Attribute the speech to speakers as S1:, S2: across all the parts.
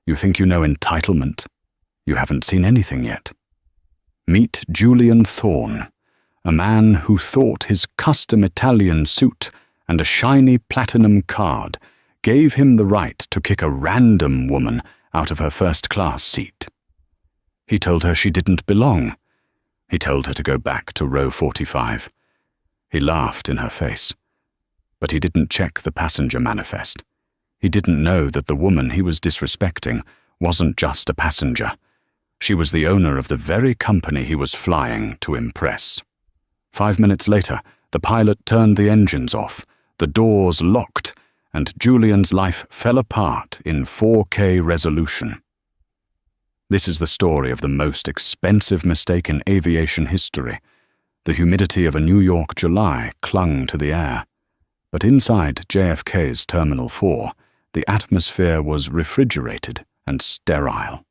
S1: You think you know entitlement? You haven't seen anything yet. Meet Julian Thorne, a man who thought his custom Italian suit and a shiny platinum card gave him the right to kick a random woman out of her first-class seat. He told her she didn't belong. He told her to go back to row 45. He laughed in her face. But he didn't check the passenger manifest. He didn't know that the woman he was disrespecting wasn't just a passenger. She was the owner of the very company he was flying to impress. 5 minutes later, the pilot turned the engines off, the doors locked, and Julian's life fell apart in 4K resolution. This is the story of the most expensive mistake in aviation history. The humidity of a New York July clung to the air. But inside JFK's Terminal 4, the atmosphere was refrigerated and sterile.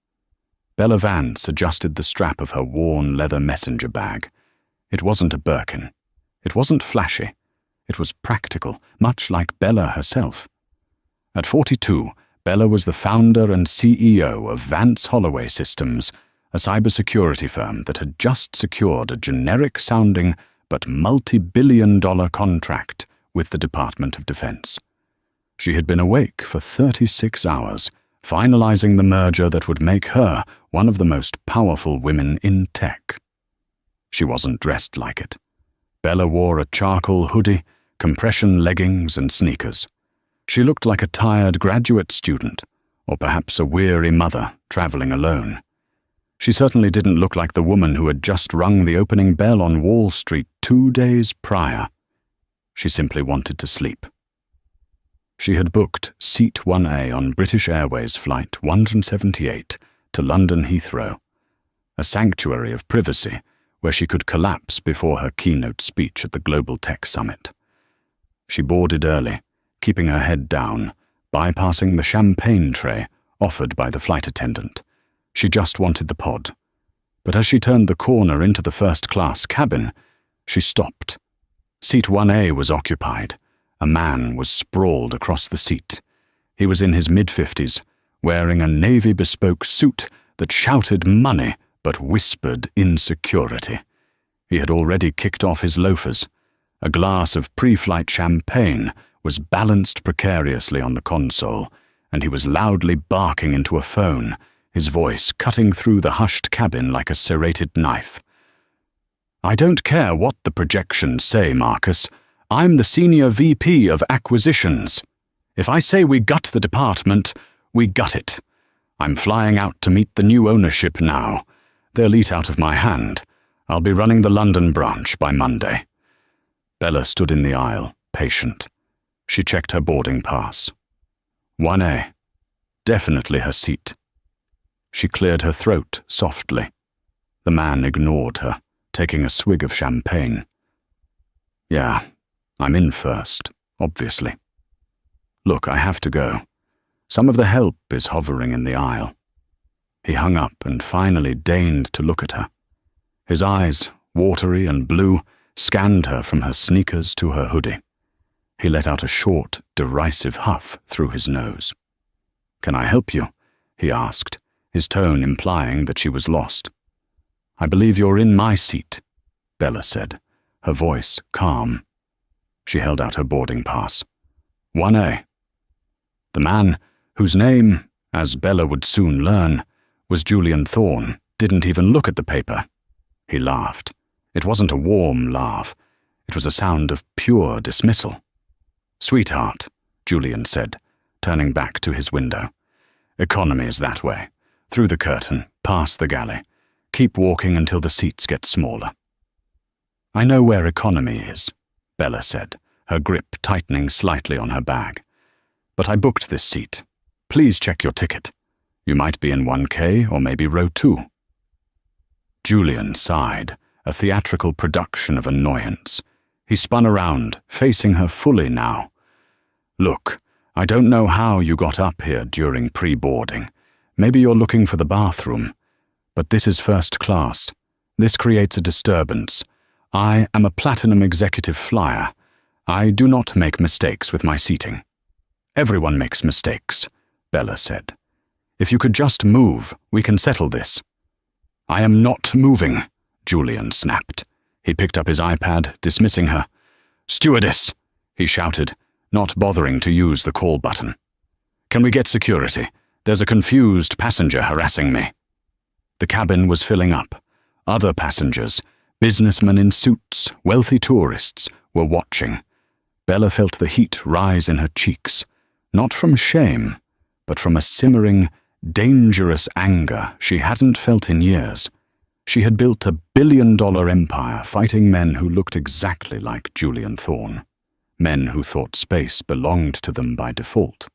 S1: Bella Vance adjusted the strap of her worn leather messenger bag. It wasn't a Birkin. It wasn't flashy. It was practical, much like Bella herself. At 42, Bella was the founder and CEO of Vance Holloway Systems, a cybersecurity firm that had just secured a generic-sounding but multi-billion-dollar contract with the Department of Defense. She had been awake for 36 hours, finalizing the merger that would make her one of the most powerful women in tech. She wasn't dressed like it. Bella wore a charcoal hoodie, compression leggings, and sneakers. She looked like a tired graduate student, or perhaps a weary mother traveling alone. She certainly didn't look like the woman who had just rung the opening bell on Wall Street 2 days prior. She simply wanted to sleep. She had booked Seat 1A on British Airways Flight 178 to London Heathrow, a sanctuary of privacy where she could collapse before her keynote speech at the Global Tech Summit. She boarded early, keeping her head down, bypassing the champagne tray offered by the flight attendant. She just wanted the pod. But as she turned the corner into the first-class cabin, she stopped. Seat 1A was occupied. A man was sprawled across the seat. He was in his mid-50s, wearing a Navy bespoke suit that shouted money but whispered insecurity. He had already kicked off his loafers. A glass of pre-flight champagne was balanced precariously on the console, and he was loudly barking into a phone, his voice cutting through the hushed cabin like a serrated knife. "I don't care what the projections say, Marcus. I'm the Senior VP of Acquisitions. If I say we gut the department, we gut it. I'm flying out to meet the new ownership now. They'll eat out of my hand. I'll be running the London branch by Monday." Bella stood in the aisle, patient. She checked her boarding pass. 1A. Definitely her seat. She cleared her throat softly. The man ignored her, taking a swig of champagne. "Yeah, I'm in first, obviously. Look, I have to go. Some of the help is hovering in the aisle." He hung up and finally deigned to look at her. His eyes, watery and blue, scanned her from her sneakers to her hoodie. He let out a short, derisive huff through his nose. "Can I help you?" he asked, his tone implying that she was lost. "I believe you're in my seat," Bella said, her voice calm. She held out her boarding pass. 1A. The man, whose name, as Bella would soon learn, was Julian Thorne, didn't even look at the paper. He laughed. It wasn't a warm laugh. It was a sound of pure dismissal. "Sweetheart," Julian said, turning back to his window. "Economy is that way. Through the curtain, past the galley. Keep walking until the seats get smaller." "I know where economy is," Bella said, her grip tightening slightly on her bag. "But I booked this seat. Please check your ticket. You might be in 1K or maybe row 2. Julian sighed, a theatrical production of annoyance. He spun around, facing her fully now. "Look, I don't know how you got up here during pre-boarding. Maybe you're looking for the bathroom. But this is first class. This creates a disturbance. I am a platinum executive flyer. I do not make mistakes with my seating." "Everyone makes mistakes," Bella said. If you could just move, we can settle this." "I am not moving," Julian snapped. He picked up his iPad, dismissing her. "Stewardess," he shouted, not bothering to use the call button. "Can we get security? There's a confused passenger harassing me." The cabin was filling up. Other passengers, businessmen in suits, wealthy tourists, were watching. Bella felt the heat rise in her cheeks, not from shame, but from a simmering, dangerous anger she hadn't felt in years. She had built a billion-dollar empire fighting men who looked exactly like Julian Thorne, men who thought space belonged to them by default.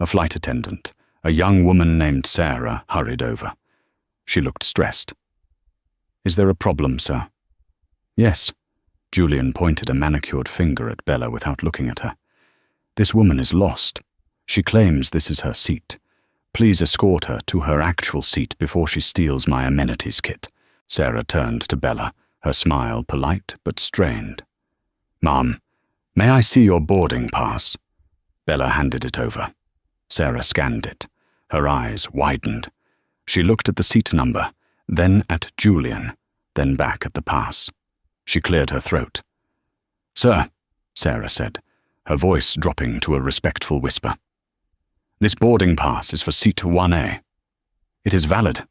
S1: A flight attendant, a young woman named Sarah, hurried over. She looked stressed. "Is there a problem, sir?" "Yes." Julian pointed a manicured finger at Bella without looking at her. "This woman is lost. She claims this is her seat. Please escort her to her actual seat before she steals my amenities kit." Sarah turned to Bella, her smile polite but strained. "Ma'am, may I see your boarding pass?" Bella handed it over. Sarah scanned it. Her eyes widened. She looked at the seat number, then at Julian, then back at the pass. She cleared her throat. "Sir," Sarah said, her voice dropping to a respectful whisper, "this boarding pass is for seat 1A. It is valid.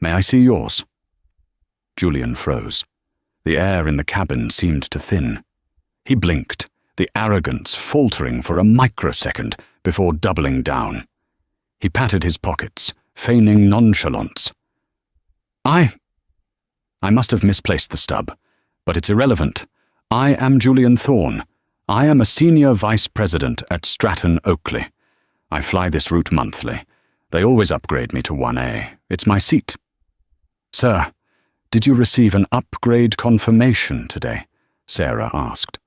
S1: May I see yours?" Julian froze. The air in the cabin seemed to thin. He blinked, the arrogance faltering for a microsecond before doubling down. He patted his pockets, feigning nonchalance. I must have misplaced the stub, but it's irrelevant. I am Julian Thorne. I am a senior vice president at Stratton Oakley. I fly this route monthly. They always upgrade me to 1A. It's my seat." "Sir, did you receive an upgrade confirmation today?" Sarah asked.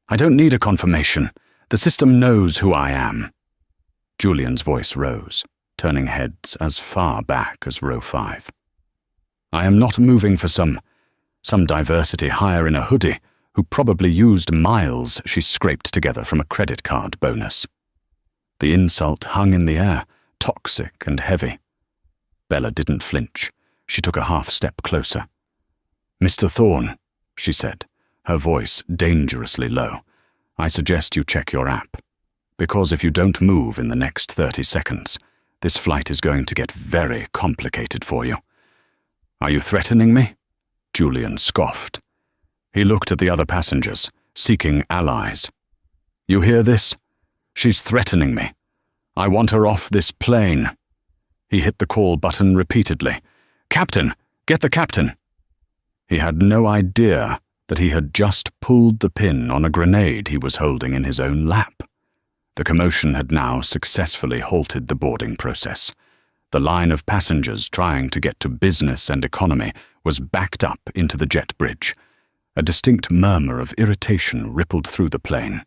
S1: "I don't need a confirmation. The system knows who I am." Julian's voice rose, turning heads as far back as row 5. "I am not moving for some diversity hire in a hoodie who probably used miles she scraped together from a credit card bonus." The insult hung in the air, toxic and heavy. Bella didn't flinch. She took a half step closer. "Mr. Thorne," she said, her voice dangerously low, "I suggest you check your app. Because if you don't move in the next 30 seconds, this flight is going to get very complicated for you." "Are you threatening me?" Julian scoffed. He looked at the other passengers, seeking allies. "You hear this? She's threatening me. I want her off this plane." He hit the call button repeatedly. "Captain! Get the captain!" He had no idea that he had just pulled the pin on a grenade he was holding in his own lap. The commotion had now successfully halted the boarding process. The line of passengers trying to get to business and economy was backed up into the jet bridge. A distinct murmur of irritation rippled through the plane.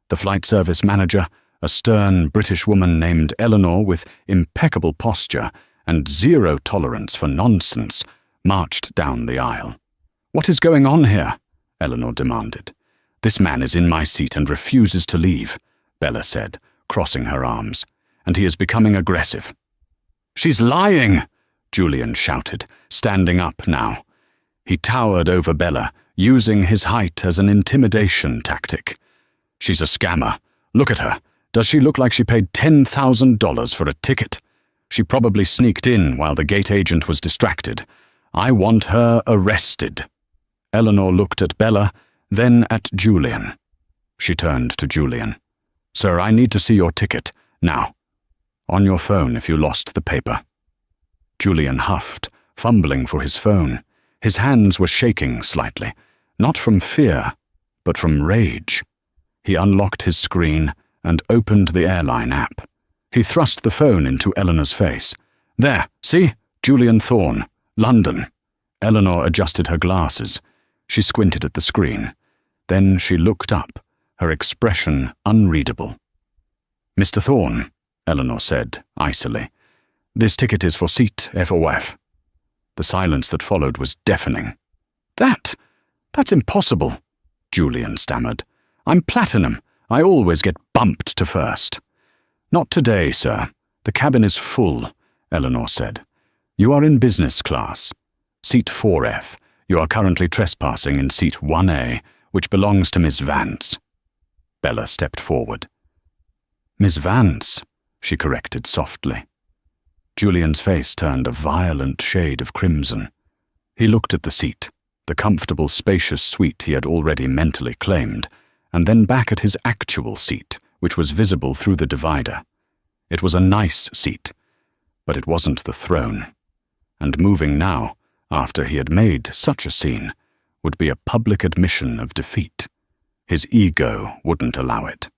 S1: The flight service manager, a stern British woman named Eleanor with impeccable posture and zero tolerance for nonsense, marched down the aisle. "What is going on here?" Eleanor demanded. "This man is in my seat and refuses to leave," Bella said, crossing her arms, "and he is becoming aggressive." "She's lying!" Julian shouted, standing up now. He towered over Bella, using his height as an intimidation tactic. "She's a scammer. Look at her. Does she look like she paid $10,000 for a ticket? She probably sneaked in while the gate agent was distracted. I want her arrested." Eleanor looked at Bella, then at Julian. She turned to Julian. "Sir, I need to see your ticket, now. On your phone if you lost the paper." Julian huffed, fumbling for his phone. His hands were shaking slightly, not from fear, but from rage. He unlocked his screen and opened the airline app. He thrust the phone into Eleanor's face. "There, see? Julian Thorne, London." Eleanor adjusted her glasses. She squinted at the screen. Then she looked up, her expression unreadable. "Mr. Thorne," Eleanor said, icily, "this ticket is for seat FOF." The silence that followed was deafening. That's impossible," Julian stammered. "I'm platinum. I always get bumped to first." "Not today, sir," The cabin is full, Eleanor said. You are in business class. Seat 4F. You are currently trespassing in seat 1A, which belongs to Miss Vance. Bella stepped forward. Miss Vance, she corrected softly. Julian's face turned a violent shade of crimson. He looked at the seat, the comfortable, spacious suite he had already mentally claimed, and then back at his actual seat, which was visible through the divider. It was a nice seat, but it wasn't the throne. And moving now, after he had made such a scene, would be a public admission of defeat. His ego wouldn't allow it.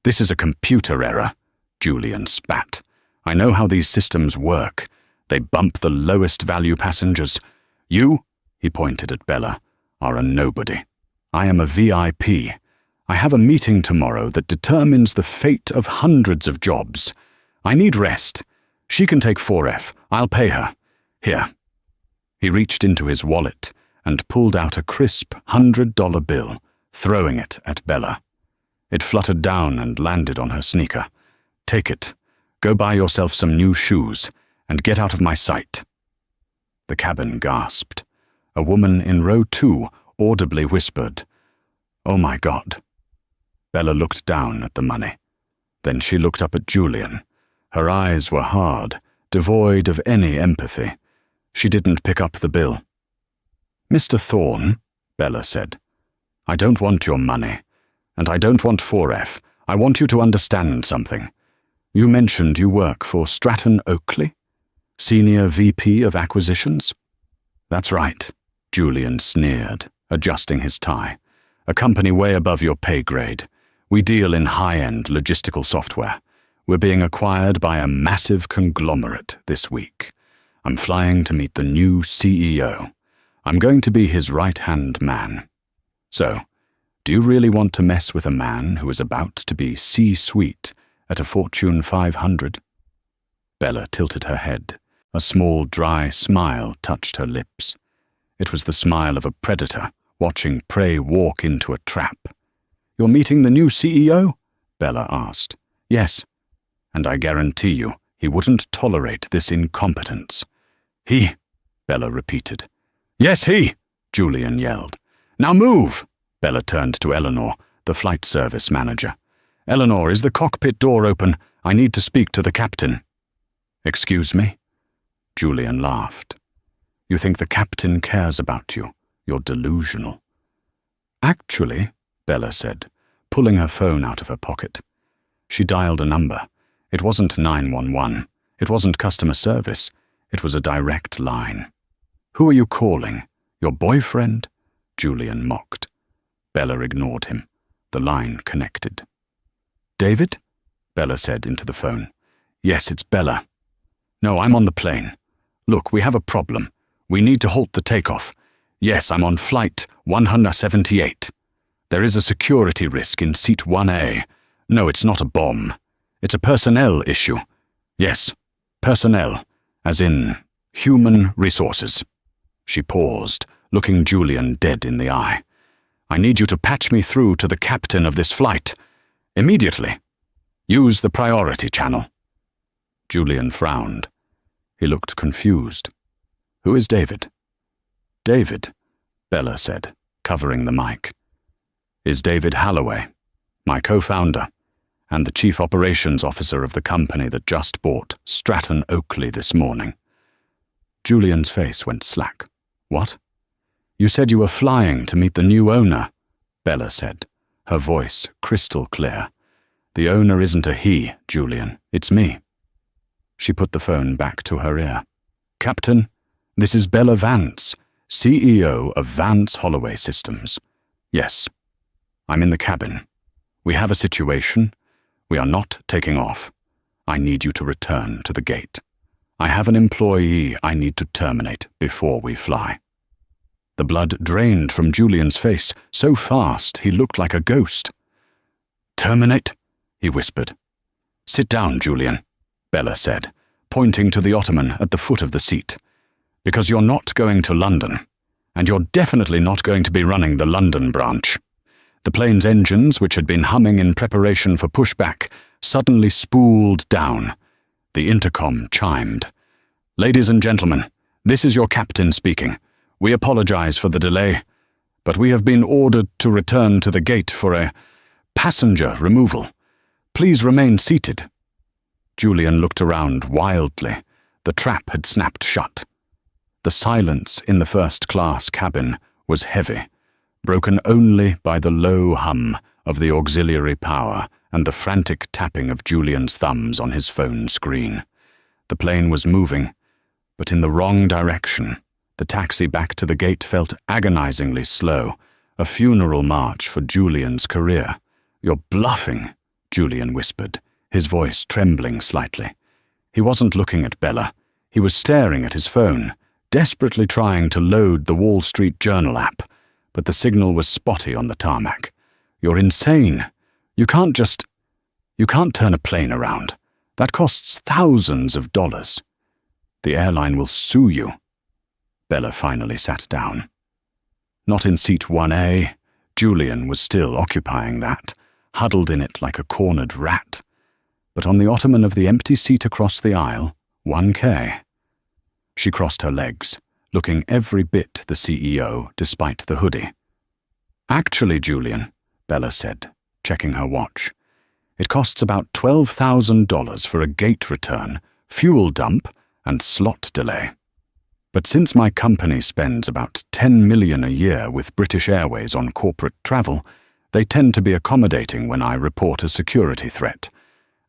S1: This is a computer error, Julian spat. I know how these systems work. They bump the lowest value passengers. You, he pointed at Bella, are a nobody. I am a VIP. I have a meeting tomorrow that determines the fate of hundreds of jobs. I need rest. She can take 4F. I'll pay her. Here. He reached into his wallet and pulled out a crisp $100 bill, throwing it at Bella. It fluttered down and landed on her sneaker. Take it. Go buy yourself some new shoes and get out of my sight. The cabin gasped. A woman in row 2 audibly whispered, "Oh my God." Bella looked down at the money. Then she looked up at Julian. Her eyes were hard, devoid of any empathy. She didn't pick up the bill. "Mr. Thorne," Bella said, "I don't want your money, and I don't want 4F. I want you to understand something. You mentioned you work for Stratton Oakley, Senior VP of Acquisitions?" "That's right," Julian sneered, adjusting his tie. "A company way above your pay grade. We deal in high-end logistical software. We're being acquired by a massive conglomerate this week. I'm flying to meet the new CEO. I'm going to be his right-hand man. So, do you really want to mess with a man who is about to be C-suite at a Fortune 500? Bella tilted her head. A small, dry smile touched her lips. It was the smile of a predator watching prey walk into a trap. "You're meeting the new CEO?" Bella asked. "Yes, and I guarantee you he wouldn't tolerate this incompetence." "He," Bella repeated. "Yes, he," Julian yelled. "Now move!" Bella turned to Eleanor, the flight service manager. "Eleanor, is the cockpit door open? I need to speak to the captain." "Excuse me?" Julian laughed. "You think the captain cares about you? You're delusional." "Actually," Bella said, pulling her phone out of her pocket. She dialed a number. It wasn't 911. It wasn't customer service. It was a direct line. "Who are you calling? Your boyfriend?" Julian mocked. Bella ignored him. The line connected. "David?" Bella said into the phone. "Yes, it's Bella." "No, I'm on the plane. Look, we have a problem. We need to halt the takeoff. Yes, I'm on flight 178. There is a security risk in seat 1A. No, it's not a bomb. It's a personnel issue. Yes, personnel, as in human resources." She paused, looking Julian dead in the eye. "I need you to patch me through to the captain of this flight. Immediately. Use the priority channel." Julian frowned. He looked confused. "Who is David?" "David," Bella said, covering the mic, "is David Holloway, my co-founder, and the chief operations officer of the company that just bought Stratton Oakley this morning." Julian's face went slack. "What?" "You said you were flying to meet the new owner," Bella said, her voice crystal clear. "The owner isn't a he, Julian. It's me." She put the phone back to her ear. "Captain, this is Bella Vance, CEO of Vance Holloway Systems. Yes, I'm in the cabin. We have a situation. We are not taking off. I need you to return to the gate. I have an employee I need to terminate before we fly." The blood drained from Julian's face so fast he looked like a ghost. "Terminate?" he whispered. "Sit down, Julian," Bella said, pointing to the ottoman at the foot of the seat. "Because you're not going to London, and you're definitely not going to be running the London branch." The plane's engines, which had been humming in preparation for pushback, suddenly spooled down. The intercom chimed. "Ladies and gentlemen, this is your captain speaking. We apologize for the delay, but we have been ordered to return to the gate for a passenger removal. Please remain seated." Julian looked around wildly. The trap had snapped shut. The silence in the first-class cabin was heavy, broken only by the low hum of the auxiliary power and the frantic tapping of Julian's thumbs on his phone screen. The plane was moving, but in the wrong direction. The taxi back to the gate felt agonizingly slow, a funeral march for Julian's career. "You're bluffing," Julian whispered, his voice trembling slightly. He wasn't looking at Bella. He was staring at his phone, desperately trying to load the Wall Street Journal app, but the signal was spotty on the tarmac. "You're insane. You can't turn a plane around. That costs thousands of dollars. The airline will sue you." Bella finally sat down. Not in seat 1A. Julian was still occupying that, huddled in it like a cornered rat. But on the ottoman of the empty seat across the aisle, 1K. She crossed her legs, looking every bit the CEO despite the hoodie. "Actually, Julian," Bella said, checking her watch, "it costs about $12,000 for a gate return, fuel dump, and slot delay. But since my company spends about $10 million a year with British Airways on corporate travel, they tend to be accommodating when I report a security threat.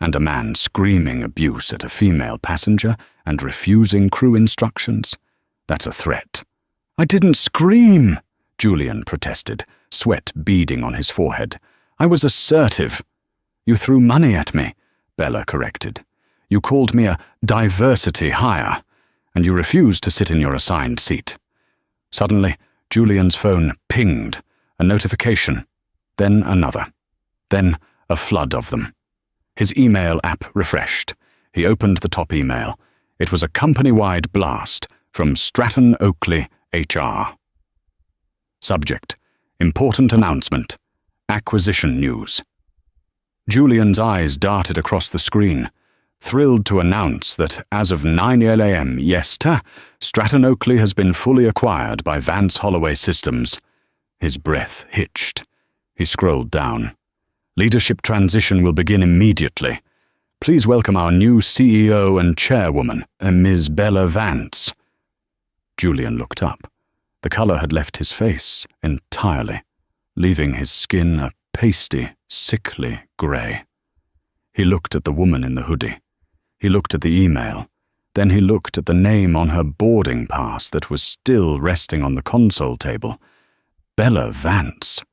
S1: And a man screaming abuse at a female passenger and refusing crew instructions? That's a threat." "I didn't scream," Julian protested, sweat beading on his forehead. "I was assertive." "You threw money at me," Bella corrected. "You called me a diversity hire, and you refused to sit in your assigned seat." Suddenly, Julian's phone pinged, a notification, then another, then a flood of them. His email app refreshed. He opened the top email. It was a company-wide blast from Stratton Oakley, HR. Subject: Important announcement. Acquisition news. Julian's eyes darted across the screen, thrilled to announce that as of 9 a.m. yesterday, Stratton Oakley has been fully acquired by Vance Holloway Systems. His breath hitched. He scrolled down. "Leadership transition will begin immediately. Please welcome our new CEO and chairwoman, Ms. Bella Vance." Julian looked up. The color had left his face entirely, leaving his skin a pasty, sickly grey. He looked at the woman in the hoodie. He looked at the email. Then he looked at the name on her boarding pass that was still resting on the console table. Bella Vance.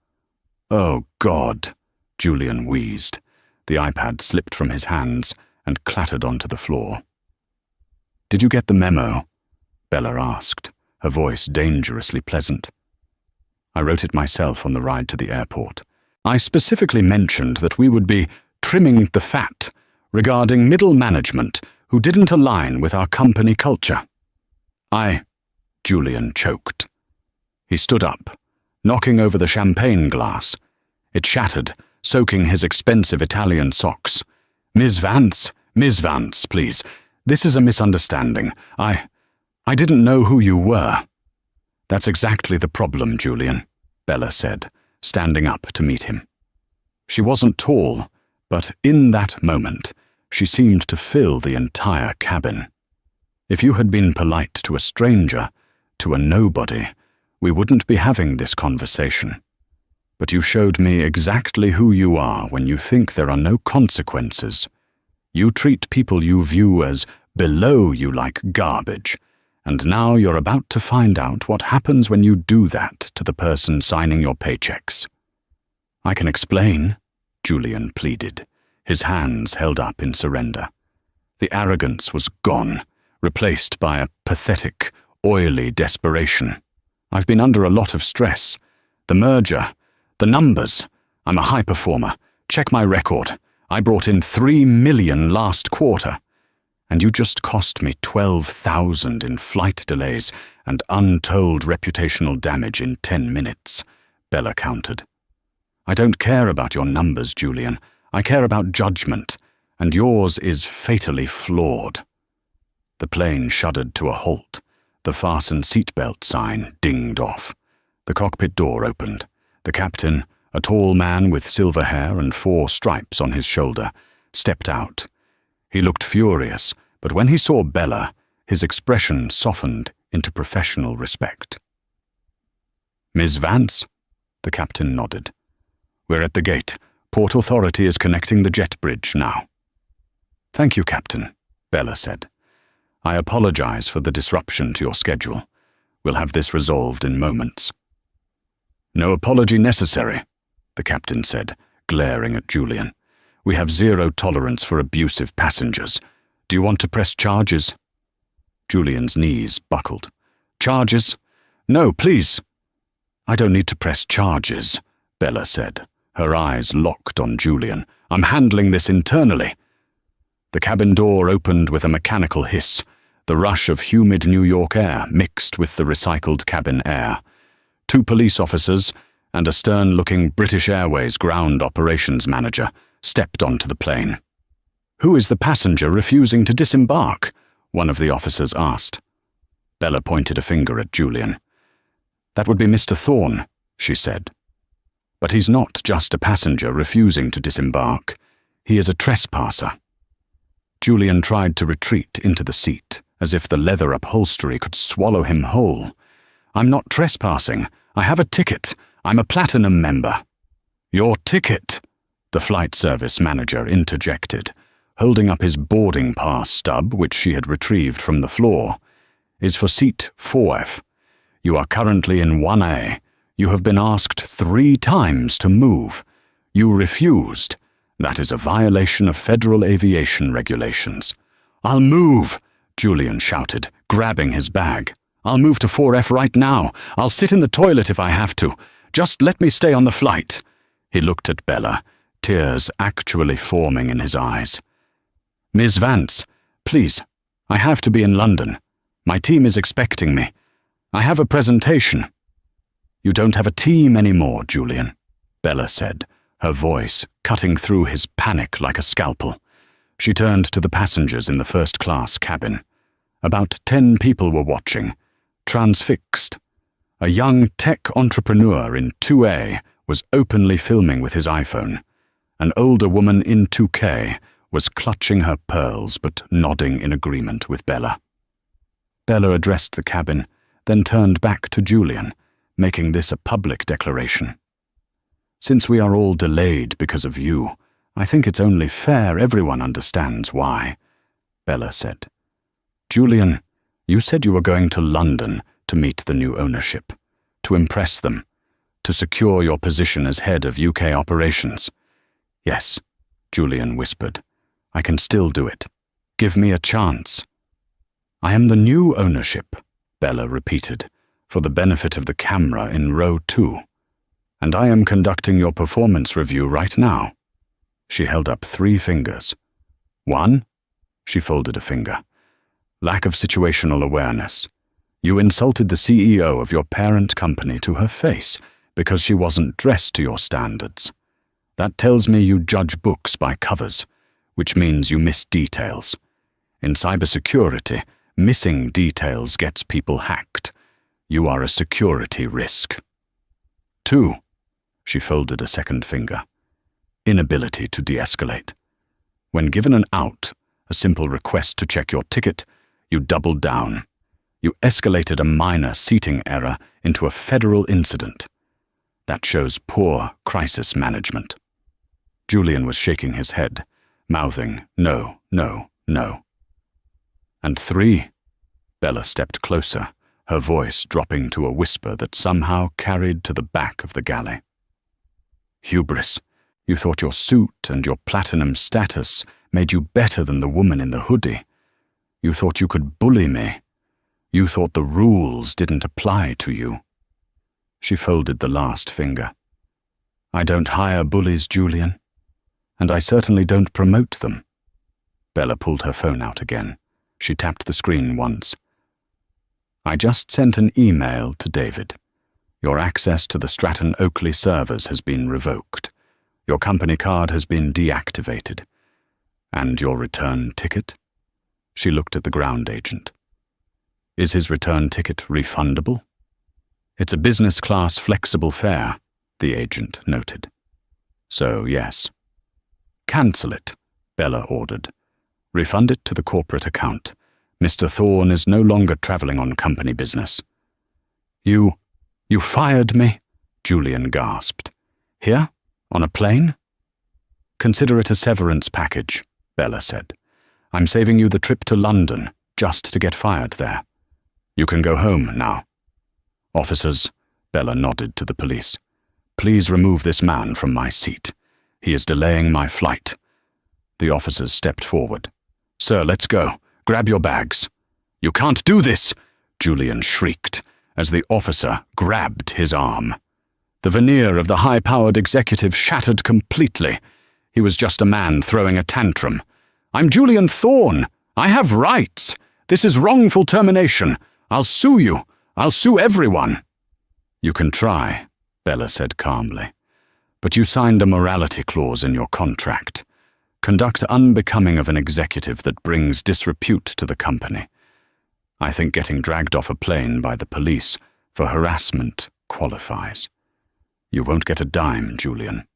S1: "Oh, God," Julian wheezed. The iPad slipped from his hands and clattered onto the floor. "Did you get the memo?" Bella asked, her voice dangerously pleasant. "I wrote it myself on the ride to the airport. I specifically mentioned that we would be trimming the fat regarding middle management who didn't align with our company culture." Julian choked. He stood up, knocking over the champagne glass. It shattered, soaking his expensive Italian socks. Miss Vance, please. This is a misunderstanding. I didn't know who you were." "That's exactly the problem, Julian," Bella said, standing up to meet him. She wasn't tall, but in that moment, she seemed to fill the entire cabin. If you had been polite to a stranger, to a nobody, we wouldn't be having this conversation. But you showed me exactly who you are when you think there are no consequences. You treat people you view as below you like garbage, and now you're about to find out what happens when you do that to the person signing your paychecks. "I can explain," Julian pleaded, his hands held up in surrender. The arrogance was gone, replaced by a pathetic, oily desperation. "I've been under a lot of stress. The merger, the numbers. I'm a high performer. Check my record. I brought in $3 million last quarter. And you just cost me $12,000 in flight delays and untold reputational damage in 10 minutes, Bella countered. "I don't care about your numbers, Julian. I care about judgment, and yours is fatally flawed." The plane shuddered to a halt. The fasten seatbelt sign dinged off. The cockpit door opened. The captain, a tall man with silver hair and 4 stripes on his shoulder, stepped out. He looked furious, but when he saw Bella, his expression softened into professional respect. "Miss Vance?" The captain nodded. "We're at the gate. Port Authority is connecting the jet bridge now." "Thank you, Captain," Bella said. "I apologize for the disruption to your schedule. We'll have this resolved in moments." "No apology necessary," the captain said, glaring at Julian. "We have zero tolerance for abusive passengers. Do you want to press charges?" Julian's knees buckled. "Charges? No, please." "I don't need to press charges," Bella said, her eyes locked on Julian. "I'm handling this internally." The cabin door opened with a mechanical hiss, the rush of humid New York air mixed with the recycled cabin air. 2 police officers and a stern-looking British Airways ground operations manager stepped onto the plane. "Who is the passenger refusing to disembark?" one of the officers asked. Bella pointed a finger at Julian. "That would be Mr. Thorne," she said. "But he's not just a passenger refusing to disembark. He is a trespasser." Julian tried to retreat into the seat, as if the leather upholstery could swallow him whole. "I'm not trespassing. I have a ticket. I'm a platinum member." "Your ticket?" the flight service manager interjected, holding up his boarding pass stub, which she had retrieved from the floor, "is for seat 4F. You are currently in 1A. You have been asked 3 times to move. You refused. That is a violation of federal aviation regulations." "I'll move," Julian shouted, grabbing his bag. "I'll move to 4F right now. I'll sit in the toilet if I have to. Just let me stay on the flight." He looked at Bella, tears actually forming in his eyes. "Ms. Vance, please, I have to be in London. My team is expecting me. I have a presentation." "You don't have a team anymore, Julian," Bella said, her voice cutting through his panic like a scalpel. She turned to the passengers in the first-class cabin. About 10 people were watching, transfixed. A young tech entrepreneur in 2A was openly filming with his iPhone. An older woman in 2K was clutching her pearls but nodding in agreement with Bella. Bella addressed the cabin, then turned back to Julian, making this a public declaration. "Since we are all delayed because of you, I think it's only fair everyone understands why," Bella said. "Julian, you said you were going to London to meet the new ownership, to impress them, to secure your position as head of UK operations." "Yes," Julian whispered. "I can still do it. Give me a chance." "I am the new ownership," Bella repeated, for the benefit of the camera in row 2. "And I am conducting your performance review right now." She held up 3 fingers. 1, she folded a finger. "Lack of situational awareness. You insulted the CEO of your parent company to her face because she wasn't dressed to your standards. That tells me you judge books by covers, which means you miss details. In cybersecurity, missing details gets people hacked. You are a security risk." 2, she folded a second finger. "Inability to de-escalate. When given an out, a simple request to check your ticket, you doubled down. You escalated a minor seating error into a federal incident. That shows poor crisis management." Julian was shaking his head, mouthing, "No, no, no." "And 3, Bella stepped closer, her voice dropping to a whisper that somehow carried to the back of the galley. "Hubris. You thought your suit and your platinum status made you better than the woman in the hoodie. You thought you could bully me. You thought the rules didn't apply to you." She folded the last finger. "I don't hire bullies, Julian. And I certainly don't promote them." Bella pulled her phone out again. She tapped the screen once. "I just sent an email to David. Your access to the Stratton Oakley servers has been revoked. Your company card has been deactivated. And your return ticket? She looked at the ground agent. Is his return ticket refundable? It's a business-class flexible fare, the agent noted. So, yes. Cancel it, Bella ordered. Refund it to the corporate account. Mr. Thorne is no longer traveling on company business. You fired me? Julian gasped. Here? On a plane? Consider it a severance package, Bella said. I'm saving you the trip to London, just to get fired there. You can go home now. Officers, Bella nodded to the police. Please remove this man from my seat. He is delaying my flight. The officers stepped forward. Sir, let's go. Grab your bags. You can't do this, Julian shrieked, as the officer grabbed his arm. The veneer of the high-powered executive shattered completely. He was just a man throwing a tantrum. I'm Julian Thorne. I have rights. This is wrongful termination. I'll sue you. I'll sue everyone. You can try, Bella said calmly. But you signed a morality clause in your contract. Conduct unbecoming of an executive that brings disrepute to the company. I think getting dragged off a plane by the police for harassment qualifies. You won't get a dime, Julian.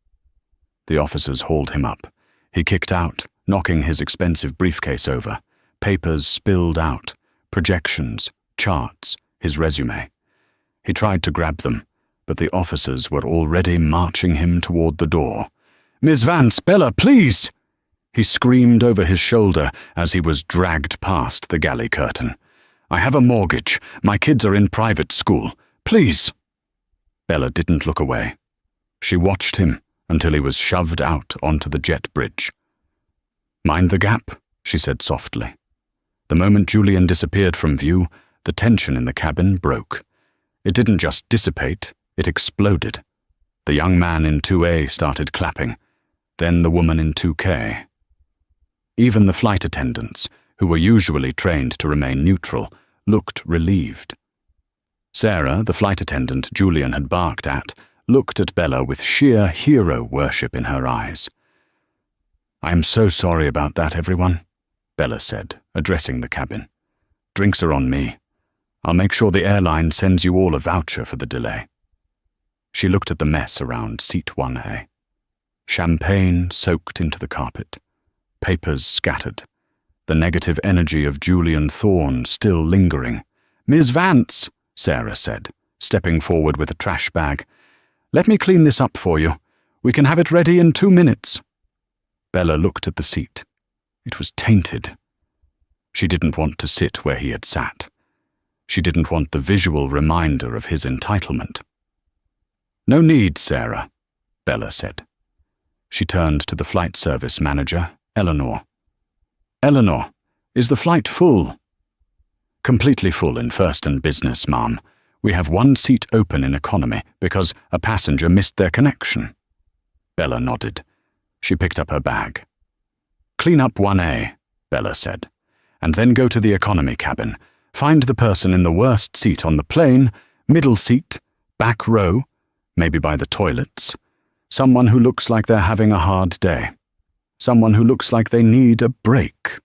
S1: The officers hauled him up. He kicked out, knocking his expensive briefcase over. Papers spilled out, projections, charts, his resume. He tried to grab them, but the officers were already marching him toward the door. Miss Vance, Bella, please! He screamed over his shoulder as he was dragged past the galley curtain. I have a mortgage. My kids are in private school. Please! Bella didn't look away. She watched him until he was shoved out onto the jet bridge. Mind the gap, she said softly. The moment Julian disappeared from view, the tension in the cabin broke. It didn't just dissipate, it exploded. The young man in 2A started clapping, then the woman in 2K. Even the flight attendants, who were usually trained to remain neutral, looked relieved. Sarah, the flight attendant Julian had barked at, looked at Bella with sheer hero worship in her eyes. I am so sorry about that, everyone, Bella said, addressing the cabin. Drinks are on me. I'll make sure the airline sends you all a voucher for the delay. She looked at the mess around seat 1A. Champagne soaked into the carpet. Papers scattered. The negative energy of Julian Thorne still lingering. Miss Vance, Sarah said, stepping forward with a trash bag. Let me clean this up for you. We can have it ready in 2 minutes. Bella looked at the seat. It was tainted. She didn't want to sit where he had sat. She didn't want the visual reminder of his entitlement. No need, Sarah, Bella said. She turned to the flight service manager, Eleanor. Eleanor, is the flight full? Completely full in first and business, ma'am. We have 1 seat open in economy because a passenger missed their connection. Bella nodded. She picked up her bag. Clean up 1A, Bella said, and then go to the economy cabin. Find the person in the worst seat on the plane, middle seat, back row, maybe by the toilets. Someone who looks like they're having a hard day. Someone who looks like they need a break.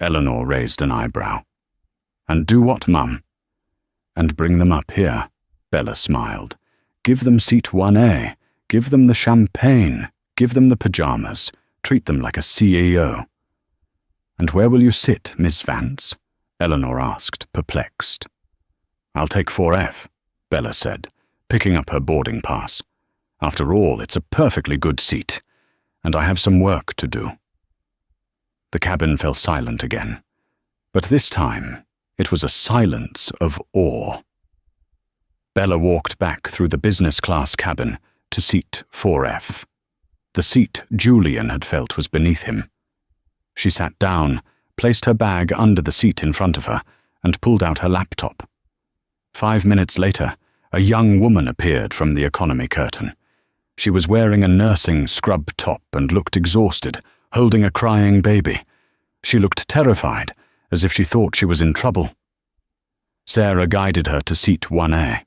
S1: Eleanor raised an eyebrow. And do what, Mum? And bring them up here, Bella smiled. Give them seat 1A. Give them the champagne. Give them the pajamas. Treat them like a CEO. And where will you sit, Miss Vance? Eleanor asked, perplexed. I'll take 4F, Bella said, picking up her boarding pass. After all, it's a perfectly good seat, and I have some work to do. The cabin fell silent again, but this time it was a silence of awe. Bella walked back through the business-class cabin to seat 4F. The seat Julian had felt was beneath him. She sat down, placed her bag under the seat in front of her, and pulled out her laptop. 5 minutes later, a young woman appeared from the economy curtain. She was wearing a nursing scrub top and looked exhausted, holding a crying baby. She looked terrified, as if she thought she was in trouble. Sarah guided her to seat 1A.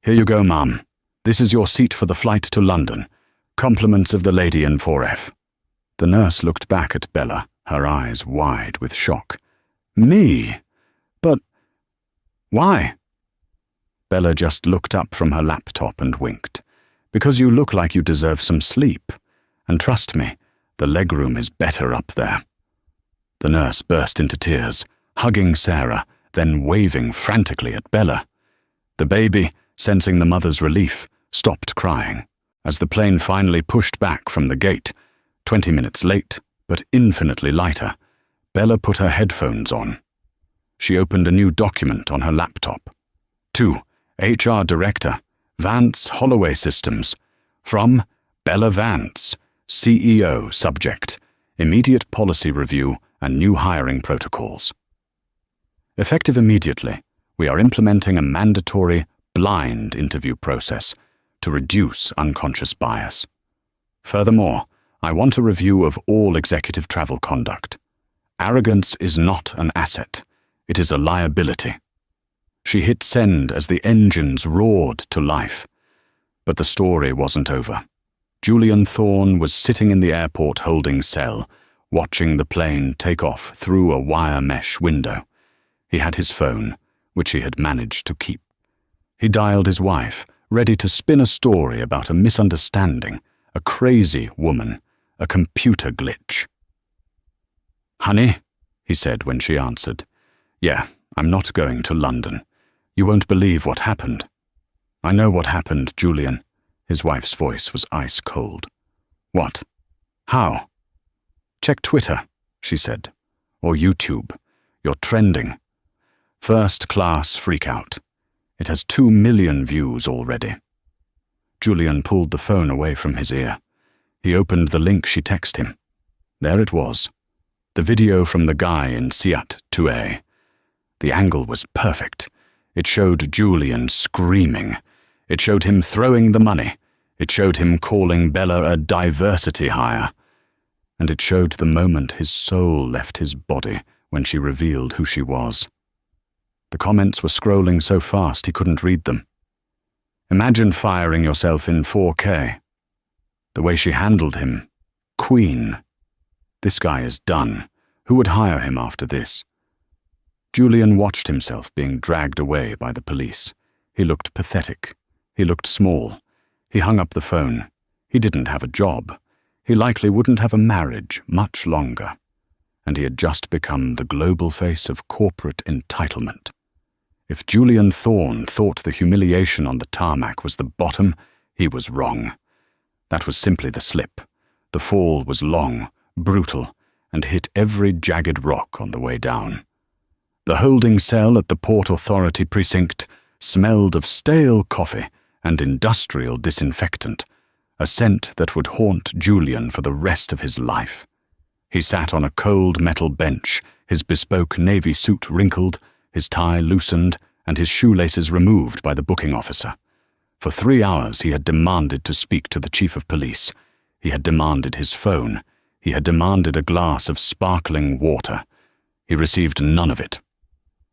S1: Here you go, Mum. This is your seat for the flight to London. Compliments of the lady in 4F. The nurse looked back at Bella, her eyes wide with shock. Me? But why? Bella just looked up from her laptop and winked. Because you look like you deserve some sleep. And trust me, the legroom is better up there. The nurse burst into tears, hugging Sarah, then waving frantically at Bella. The baby, sensing the mother's relief, stopped crying. As the plane finally pushed back from the gate, 20 minutes late, but infinitely lighter, Bella put her headphones on. She opened a new document on her laptop. To HR Director, Vance Holloway Systems. From Bella Vance, CEO, subject, immediate policy review and new hiring protocols. Effective immediately, we are implementing a mandatory blind interview process to reduce unconscious bias. Furthermore, I want a review of all executive travel conduct. Arrogance is not an asset, it is a liability. She hit send as the engines roared to life. But the story wasn't over. Julian Thorne was sitting in the airport holding cell, watching the plane take off through a wire mesh window. He had his phone, which he had managed to keep. He dialed his wife, ready to spin a story about a misunderstanding, a crazy woman, a computer glitch. "Honey," he said when she answered. "Yeah, I'm not going to London. You won't believe what happened." "I know what happened, Julian." His wife's voice was ice cold. "What? How?" "Check Twitter," she said. "Or YouTube. You're trending. First class freakout. It has 2 million views already." Julian pulled the phone away from his ear. He opened the link she texted him. There it was. The video from the guy in Seat 2A. The angle was perfect. It showed Julian screaming. It showed him throwing the money. It showed him calling Bella a diversity hire. And it showed the moment his soul left his body when she revealed who she was. The comments were scrolling so fast he couldn't read them. Imagine firing yourself in 4K. The way she handled him. Queen. This guy is done. Who would hire him after this? Julian watched himself being dragged away by the police. He looked pathetic. He looked small. He hung up the phone. He didn't have a job. He likely wouldn't have a marriage much longer. And he had just become the global face of corporate entitlement. If Julian Thorne thought the humiliation on the tarmac was the bottom, he was wrong. That was simply the slip. The fall was long, brutal, and hit every jagged rock on the way down. The holding cell at the Port Authority precinct smelled of stale coffee and industrial disinfectant, a scent that would haunt Julian for the rest of his life. He sat on a cold metal bench, his bespoke navy suit wrinkled, his tie loosened, and his shoelaces removed by the booking officer. For 3 hours he had demanded to speak to the chief of police. He had demanded his phone. He had demanded a glass of sparkling water. He received none of it.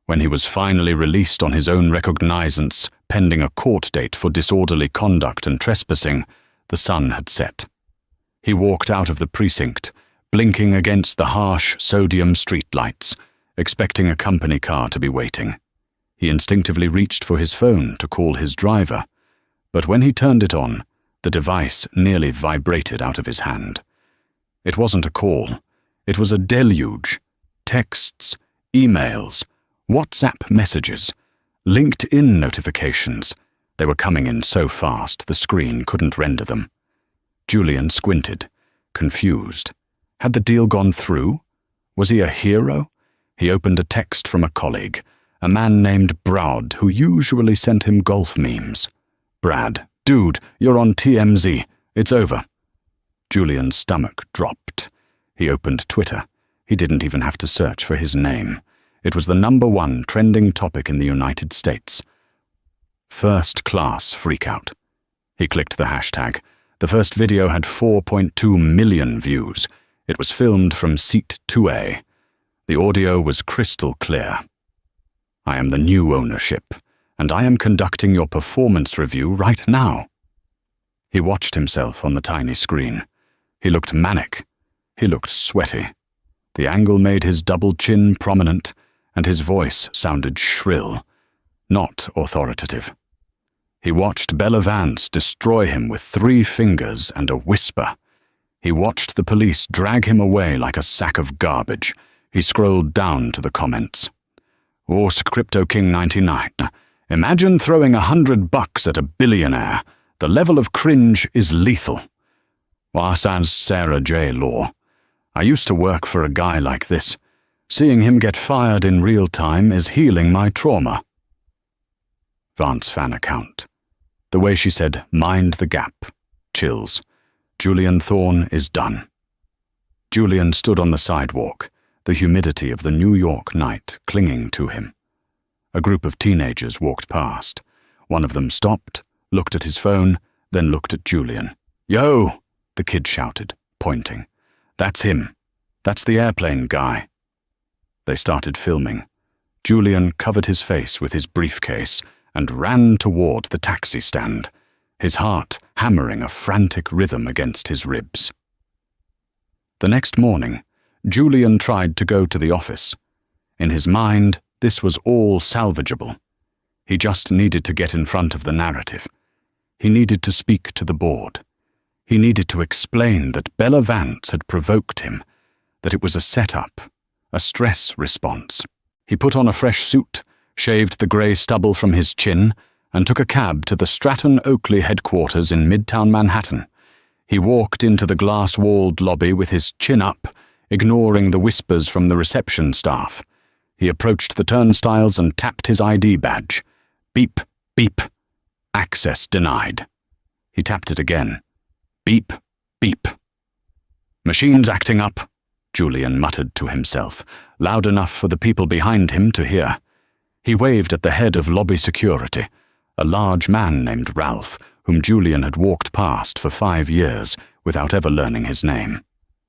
S1: When he was finally released on his own recognizance, pending a court date for disorderly conduct and trespassing, the sun had set. He walked out of the precinct, blinking against the harsh sodium streetlights, expecting a company car to be waiting. He instinctively reached for his phone to call his driver, but when he turned it on, the device nearly vibrated out of his hand. It wasn't a call. It was a deluge. Texts, emails, WhatsApp messages, LinkedIn notifications. They were coming in so fast the screen couldn't render them. Julian squinted, confused. Had the deal gone through? Was he a hero? He opened a text from a colleague, a man named Brad, who usually sent him golf memes. "Brad, dude, you're on TMZ. It's over." Julian's stomach dropped. He opened Twitter. He didn't even have to search for his name. It was the #1 trending topic in the United States. First class freakout. He clicked the hashtag. The first video had 4.2 million views. It was filmed from Seat 2A. The audio was crystal clear. "I am the new ownership, and I am conducting your performance review right now." He watched himself on the tiny screen. He looked manic. He looked sweaty. The angle made his double chin prominent, and his voice sounded shrill, not authoritative. He watched Bella Vance destroy him with 3 fingers and a whisper. He watched the police drag him away like a sack of garbage. He scrolled down to the comments. Ors Crypto King 99. Imagine throwing $100 at a billionaire. The level of cringe is lethal. Wasans Sarah J. Law. I used to work for a guy like this. Seeing him get fired in real time is healing my trauma. Vance fan account. The way she said, mind the gap. Chills. Julian Thorne is done. Julian stood on the sidewalk, the humidity of the New York night clinging to him. A group of teenagers walked past. One of them stopped, looked at his phone, then looked at Julian. Yo! The kid shouted, pointing. That's him. That's the airplane guy. They started filming. Julian covered his face with his briefcase and ran toward the taxi stand, his heart hammering a frantic rhythm against his ribs. The next morning, Julian tried to go to the office. In his mind, this was all salvageable. He just needed to get in front of the narrative. He needed to speak to the board. He needed to explain that Bella Vance had provoked him, that it was a setup, a stress response. He put on a fresh suit, shaved the grey stubble from his chin, and took a cab to the Stratton Oakley headquarters in Midtown Manhattan. He walked into the glass-walled lobby with his chin up, ignoring the whispers from the reception staff. He approached the turnstiles and tapped his ID badge. Beep, beep. Access denied. He tapped it again. Beep, beep. Machines acting up, Julian muttered to himself, loud enough for the people behind him to hear. He waved at the head of lobby security, a large man named Ralph, whom Julian had walked past for 5 years without ever learning his name.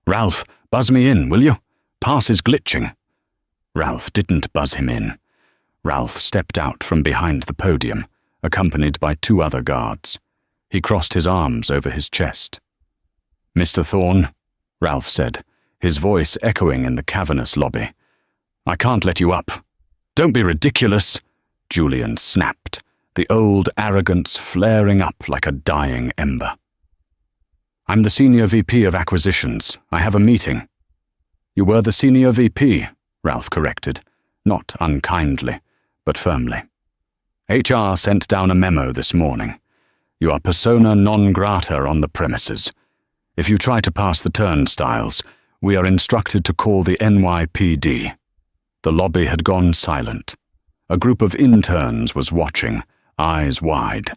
S1: Ralph, buzz me in, will you? Pass is glitching. Ralph didn't buzz him in. Ralph stepped out from behind the podium, accompanied by 2 other guards. He crossed his arms over his chest. Mr. Thorne, Ralph said, his voice echoing in the cavernous lobby. I can't let you up. Don't be ridiculous, Julian snapped, the old arrogance flaring up like a dying ember. I'm the Senior VP of Acquisitions. I have a meeting. You were the Senior VP, Ralph corrected, not unkindly, but firmly. HR sent down a memo this morning. You are persona non grata on the premises. If you try to pass the turnstiles, we are instructed to call the NYPD. The lobby had gone silent. A group of interns was watching, eyes wide.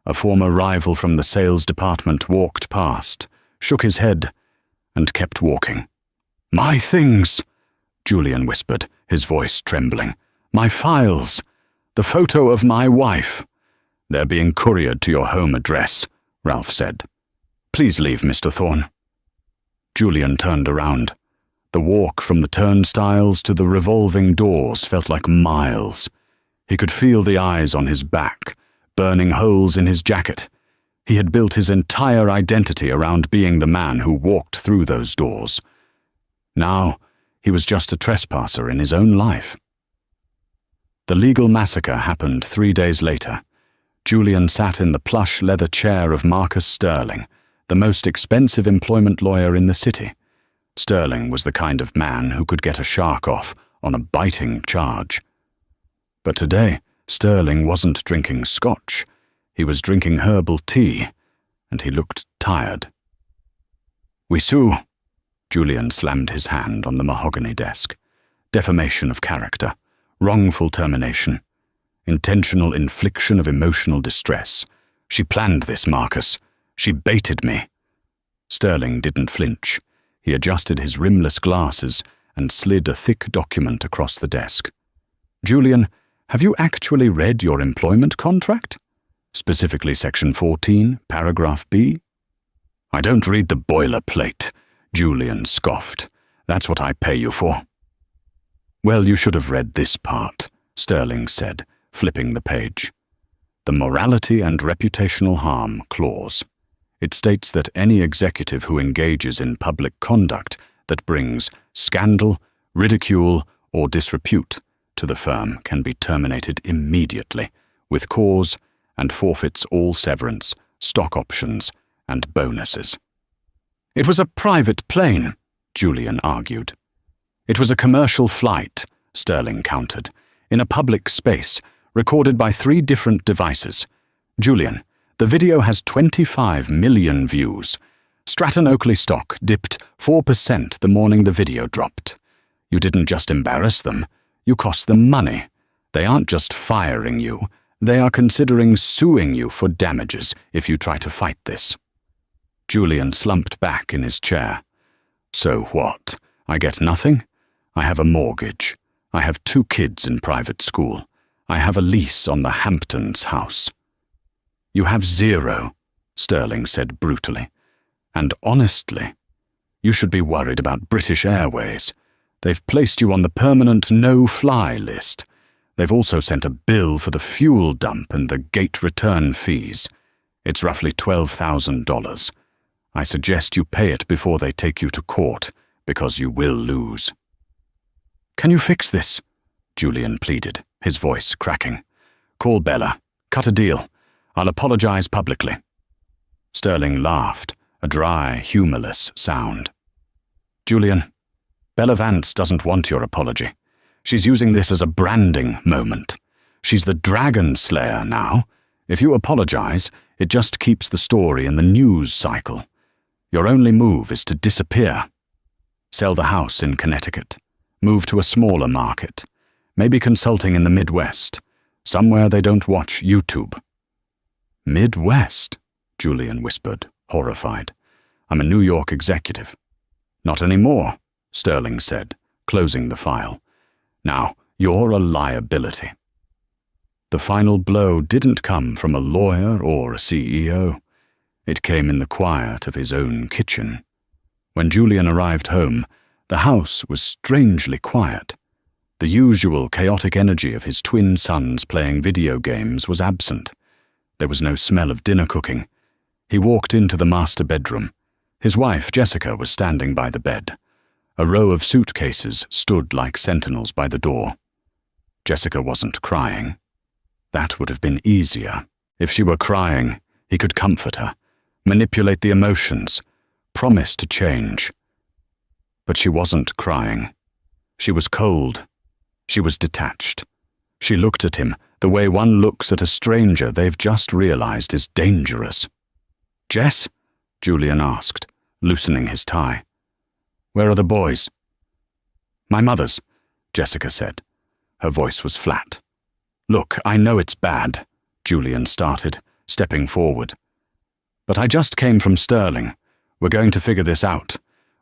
S1: A former rival from the sales department walked past, shook his head, and kept walking. My things, Julian whispered, his voice trembling. My files. The photo of my wife. They're being couriered to your home address, Ralph said. Please leave, Mr. Thorne. Julian turned around. The walk from the turnstiles to the revolving doors felt like miles. He could feel the eyes on his back, burning holes in his jacket. He had built his entire identity around being the man who walked through those doors. Now, he was just a trespasser in his own life. The legal massacre happened 3 days later. Julian sat in the plush leather chair of Marcus Sterling, the most expensive employment lawyer in the city. Sterling was the kind of man who could get a shark off on a biting charge. But today, Sterling wasn't drinking scotch. He was drinking herbal tea, and he looked tired. We sue. Julian slammed his hand on the mahogany desk. Defamation of character, wrongful termination, intentional infliction of emotional distress. She planned this, Marcus. She baited me. Sterling didn't flinch. He adjusted his rimless glasses and slid a thick document across the desk. Julian, have you actually read your employment contract? Specifically Section 14, Paragraph B? I don't read the boilerplate, Julian scoffed. That's what I pay you for. Well, you should have read this part, Sterling said, flipping the page. The Morality and Reputational Harm Clause. It states that any executive who engages in public conduct that brings scandal, ridicule, or disrepute to the firm can be terminated immediately, with cause, and forfeits all severance, stock options, and bonuses. It was a private plane, Julian argued. It was a commercial flight, Sterling countered, in a public space, recorded by 3 different devices. Julian, the video has 25 million views. Stratton Oakley stock dipped 4% the morning the video dropped. You didn't just embarrass them, you cost them money. They aren't just firing you, they are considering suing you for damages if you try to fight this. Julian slumped back in his chair. So what? I get nothing? I have a mortgage. I have 2 kids in private school. I have a lease on the Hamptons house. You have 0, Sterling said brutally. And honestly, you should be worried about British Airways. They've placed you on the permanent no-fly list. They've also sent a bill for the fuel dump and the gate return fees. It's roughly $12,000. I suggest you pay it before they take you to court, because you will lose. Can you fix this? Julian pleaded, his voice cracking. Call Bella. Cut a deal. I'll apologize publicly. Sterling laughed, a dry, humorless sound. Julian, Bella Vance doesn't want your apology. She's using this as a branding moment. She's the Dragon Slayer now. If you apologize, it just keeps the story in the news cycle. Your only move is to disappear. Sell the house in Connecticut. Move to a smaller market. Maybe consulting in the Midwest. Somewhere they don't watch YouTube. Midwest? Julian whispered, horrified. I'm a New York executive. Not anymore, Sterling said, closing the file. Now, you're a liability. The final blow didn't come from a lawyer or a CEO. It came in the quiet of his own kitchen. When Julian arrived home, the house was strangely quiet. The usual chaotic energy of his twin sons playing video games was absent. There was no smell of dinner cooking. He walked into the master bedroom. His wife, Jessica, was standing by the bed. A row of suitcases stood like sentinels by the door. Jessica wasn't crying. That would have been easier. If she were crying, he could comfort her, manipulate the emotions, promise to change. But she wasn't crying. She was cold. She was detached. She looked at him the way one looks at a stranger they've just realized is dangerous. Jess? Julian asked, loosening his tie. Where are the boys? My mother's, Jessica said. Her voice was flat. Look, I know it's bad, Julian started, stepping forward. But I just came from Sterling. We're going to figure this out.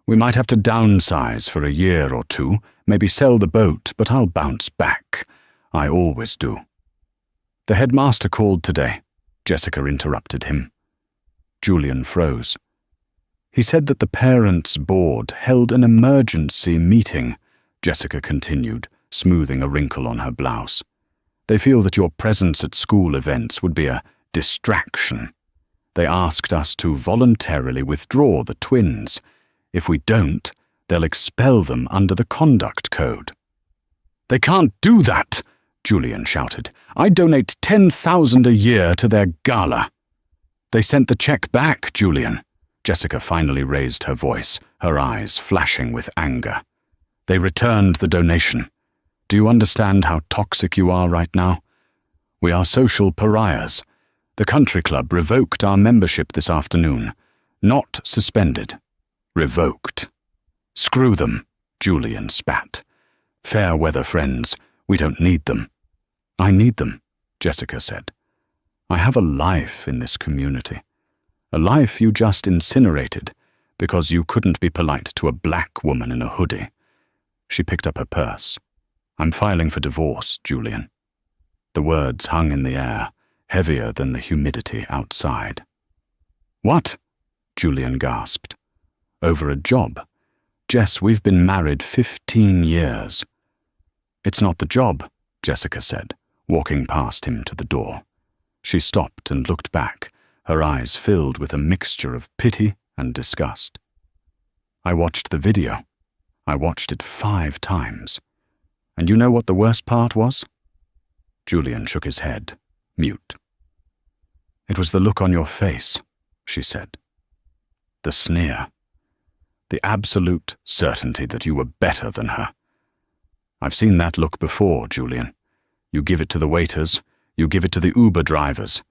S1: We might have to downsize for a year or 2, maybe sell the boat, but I'll bounce back. I always do. The headmaster called today, Jessica interrupted him. Julian froze. He said that the parents' board held an emergency meeting, Jessica continued, smoothing a wrinkle on her blouse. They feel that your presence at school events would be a distraction. They asked us to voluntarily withdraw the twins. If we don't, they'll expel them under the conduct code. They can't do that, Julian shouted. I donate $10,000 a year to their gala. They sent the check back, Julian. Jessica finally raised her voice, her eyes flashing with anger. They returned the donation. Do you understand how toxic you are right now? We are social pariahs. The country club revoked our membership this afternoon. Not suspended. Revoked. Screw them, Julian spat. Fair weather friends, we don't need them. I need them, Jessica said. I have a life in this community. A life you just incinerated because you couldn't be polite to a black woman in a hoodie. She picked up her purse. I'm filing for divorce, Julian. The words hung in the air, heavier than the humidity outside. What? Julian gasped. Over a job. Jess, we've been married 15 years. It's not the job, Jessica said, walking past him to the door. She stopped and looked back, her eyes filled with a mixture of pity and disgust. I watched the video, I watched it 5 times. And you know what the worst part was? Julian shook his head, mute. It was the look on your face, she said. The sneer. The absolute certainty that you were better than her. I've seen that look before, Julian. You give it to the waiters, you give it to the Uber drivers,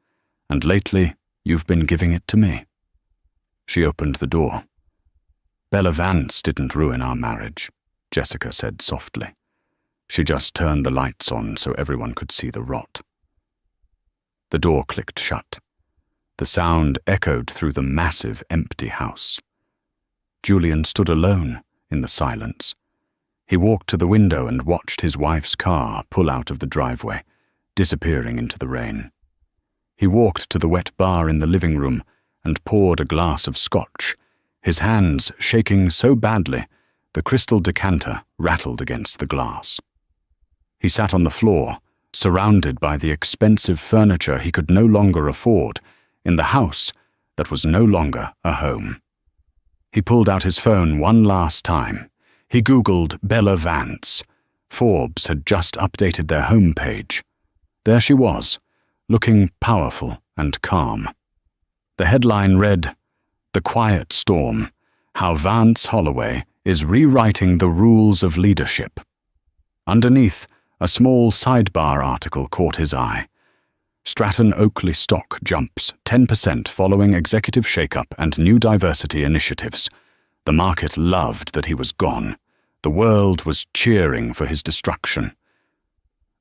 S1: and lately you've been giving it to me. She opened the door. Bella Vance didn't ruin our marriage, Jessica said softly. She just turned the lights on so everyone could see the rot. The door clicked shut. The sound echoed through the massive, empty house. Julian stood alone in the silence. He walked to the window and watched his wife's car pull out of the driveway, disappearing into the rain. He walked to the wet bar in the living room and poured a glass of scotch, his hands shaking so badly the crystal decanter rattled against the glass. He sat on the floor, surrounded by the expensive furniture he could no longer afford, in the house that was no longer a home. He pulled out his phone one last time. He Googled Bella Vance. Forbes had just updated their homepage. There she was, looking powerful and calm. The headline read, "The Quiet Storm, How Vance Holloway is Rewriting the Rules of Leadership." Underneath, a small sidebar article caught his eye. Stratton Oakley stock jumps 10% following executive shakeup and new diversity initiatives. The market loved that he was gone. The world was cheering for his destruction.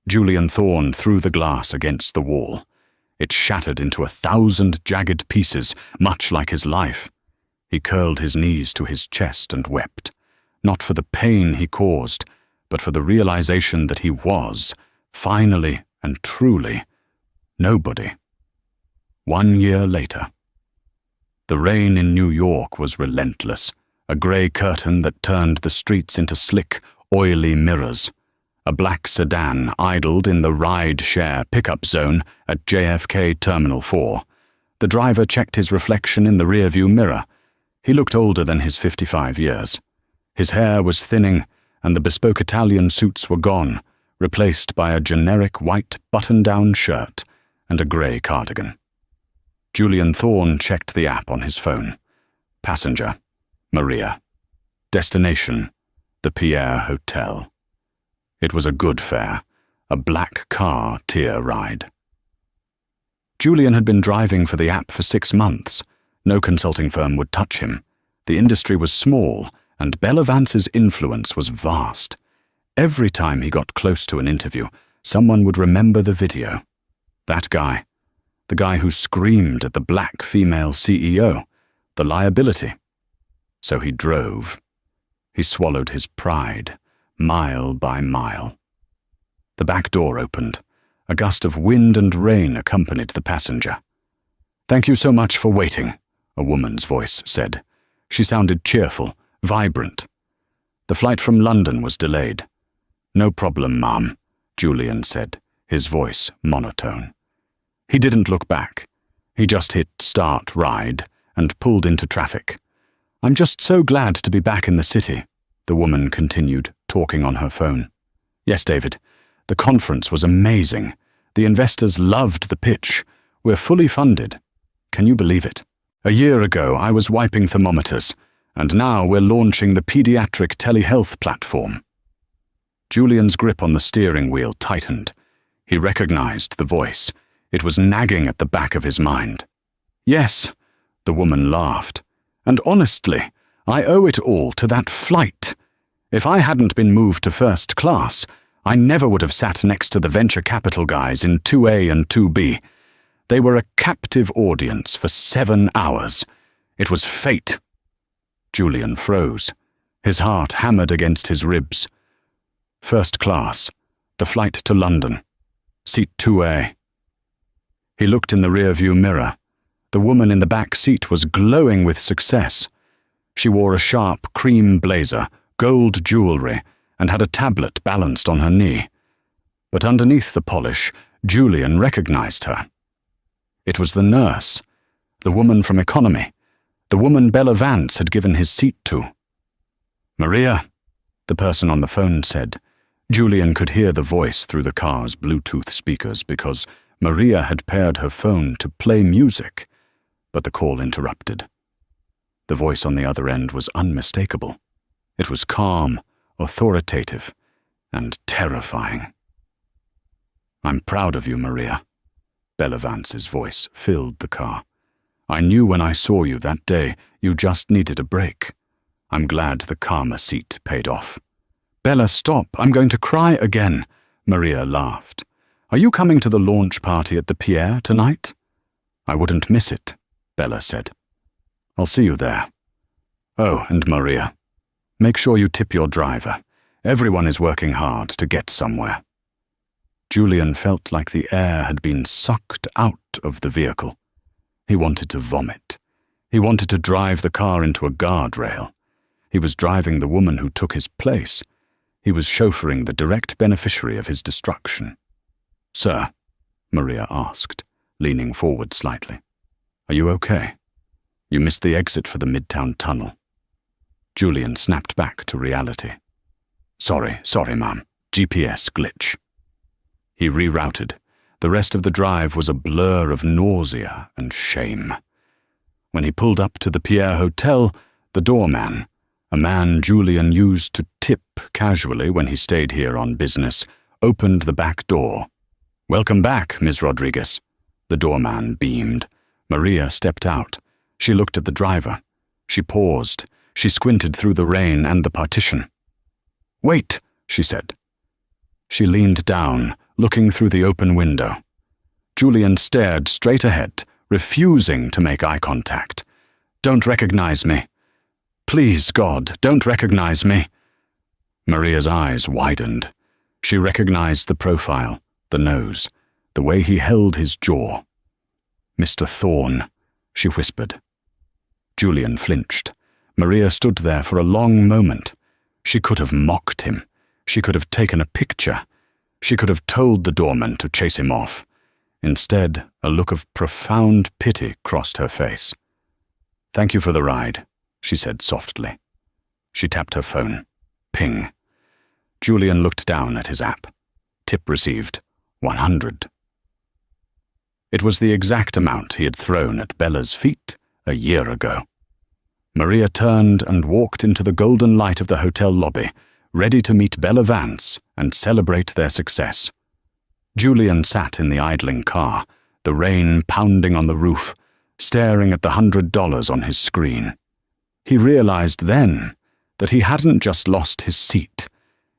S1: Julian Thorne threw the glass against the wall. It shattered into 1,000 jagged pieces, much like his life. He curled his knees to his chest and wept, not for the pain he caused, but for the realization that he was, finally and truly, nobody. 1 year later. The rain in New York was relentless, a grey curtain that turned the streets into slick, oily mirrors. A black sedan idled in the ride-share pickup zone at JFK Terminal 4. The driver checked his reflection in the rearview mirror. He looked older than his 55 years. His hair was thinning, and the bespoke Italian suits were gone, replaced by a generic white button-down shirt and a grey cardigan. Julian Thorne checked the app on his phone. Passenger, Maria. Destination, the Pierre Hotel. It was a good fare, a black car tier ride. Julian had been driving for the app for 6 months. No consulting firm would touch him. The industry was small, and Bella Vance's influence was vast. Every time he got close to an interview, someone would remember the video. That guy. The guy who screamed at the black female CEO. The liability. So he drove. He swallowed his pride, mile by mile. The back door opened. A gust of wind and rain accompanied the passenger. "Thank you so much for waiting," a woman's voice said. She sounded cheerful, vibrant. The flight from London was delayed. "No problem, ma'am," Julian said, his voice monotone. He didn't look back. He just hit start ride and pulled into traffic. "I'm just so glad to be back in the city," the woman continued, talking on her phone. "Yes, David, the conference was amazing. The investors loved the pitch. We're fully funded. Can you believe it? A year ago, I was wiping thermometers, and now we're launching the pediatric telehealth platform." Julian's grip on the steering wheel tightened. He recognized the voice. It was nagging at the back of his mind. "Yes," the woman laughed. "And honestly, I owe it all to that flight. If I hadn't been moved to first class, I never would have sat next to the venture capital guys in 2A and 2B. They were a captive audience for 7 hours. It was fate." Julian froze. His heart hammered against his ribs. First class, the flight to London, seat 2A. He looked in the rearview mirror. The woman in the back seat was glowing with success. She wore a sharp cream blazer, gold jewelry, and had a tablet balanced on her knee. But underneath the polish, Julian recognized her. It was the nurse, the woman from economy, the woman Bella Vance had given his seat to. "Maria," the person on the phone said. Julian could hear the voice through the car's Bluetooth speakers because Maria had paired her phone to play music, but the call interrupted. The voice on the other end was unmistakable. It was calm, authoritative, and terrifying. "I'm proud of you, Maria." Bella Vance's voice filled the car. "I knew when I saw you that day you just needed a break. I'm glad the karma seat paid off." "Bella, stop. I'm going to cry again," Maria laughed. "Are you coming to the launch party at the Pierre tonight?" "I wouldn't miss it," Bella said. "I'll see you there. Oh, and Maria, make sure you tip your driver. Everyone is working hard to get somewhere." Julian felt like the air had been sucked out of the vehicle. He wanted to vomit. He wanted to drive the car into a guardrail. He was driving the woman who took his place. He was chauffeuring the direct beneficiary of his destruction. "Sir," Maria asked, leaning forward slightly, "are you okay? You missed the exit for the Midtown Tunnel." Julian snapped back to reality. Sorry, ma'am. GPS glitch." He rerouted. The rest of the drive was a blur of nausea and shame. When he pulled up to the Pierre Hotel, the doorman, a man Julian used to tip casually when he stayed here on business, opened the back door. "Welcome back, Ms. Rodriguez." The doorman beamed. Maria stepped out. She looked at the driver. She paused. She squinted through the rain and the partition. "Wait," she said. She leaned down, looking through the open window. Julian stared straight ahead, refusing to make eye contact. "Don't recognize me. Please, God, don't recognize me." Maria's eyes widened. She recognized the profile, the nose, the way he held his jaw. "Mr. Thorne," she whispered. Julian flinched. Maria stood there for a long moment. She could have mocked him. She could have taken a picture. She could have told the doorman to chase him off. Instead, a look of profound pity crossed her face. "Thank you for the ride," she said softly. She tapped her phone. Ping. Julian looked down at his app. Tip received, 100. It was the exact amount he had thrown at Bella's feet a year ago. Maria turned and walked into the golden light of the hotel lobby, ready to meet Bella Vance and celebrate their success. Julian sat in the idling car, the rain pounding on the roof, staring at the $100 on his screen. He realized then that he hadn't just lost his seat,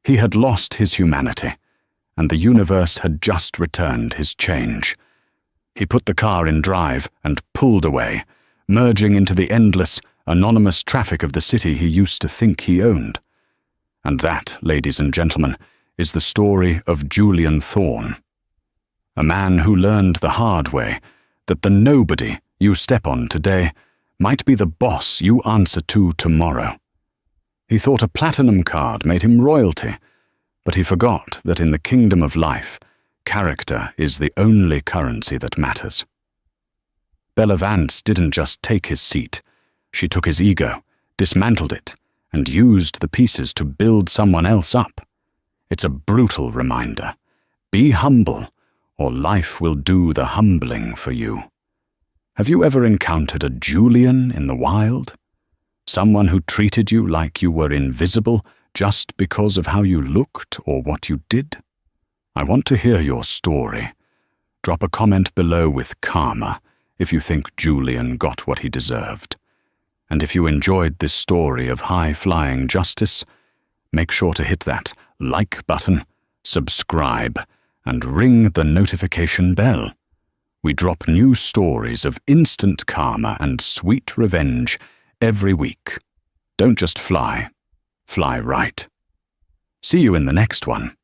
S1: he had lost his humanity, and the universe had just returned his change. He put the car in drive and pulled away, merging into the endless, anonymous traffic of the city he used to think he owned. And that, ladies and gentlemen, is the story of Julian Thorne. A man who learned the hard way that the nobody you step on today might be the boss you answer to tomorrow. He thought a platinum card made him royalty, but he forgot that in the kingdom of life, character is the only currency that matters. Bella Vance didn't just take his seat. She took his ego, dismantled it, and used the pieces to build someone else up. It's a brutal reminder. Be humble, or life will do the humbling for you. Have you ever encountered a Julian in the wild? Someone who treated you like you were invisible just because of how you looked or what you did? I want to hear your story. Drop a comment below with karma if you think Julian got what he deserved. And if you enjoyed this story of high-flying justice, make sure to hit that like button, subscribe, and ring the notification bell. We drop new stories of instant karma and sweet revenge every week. Don't just fly, fly right. See you in the next one.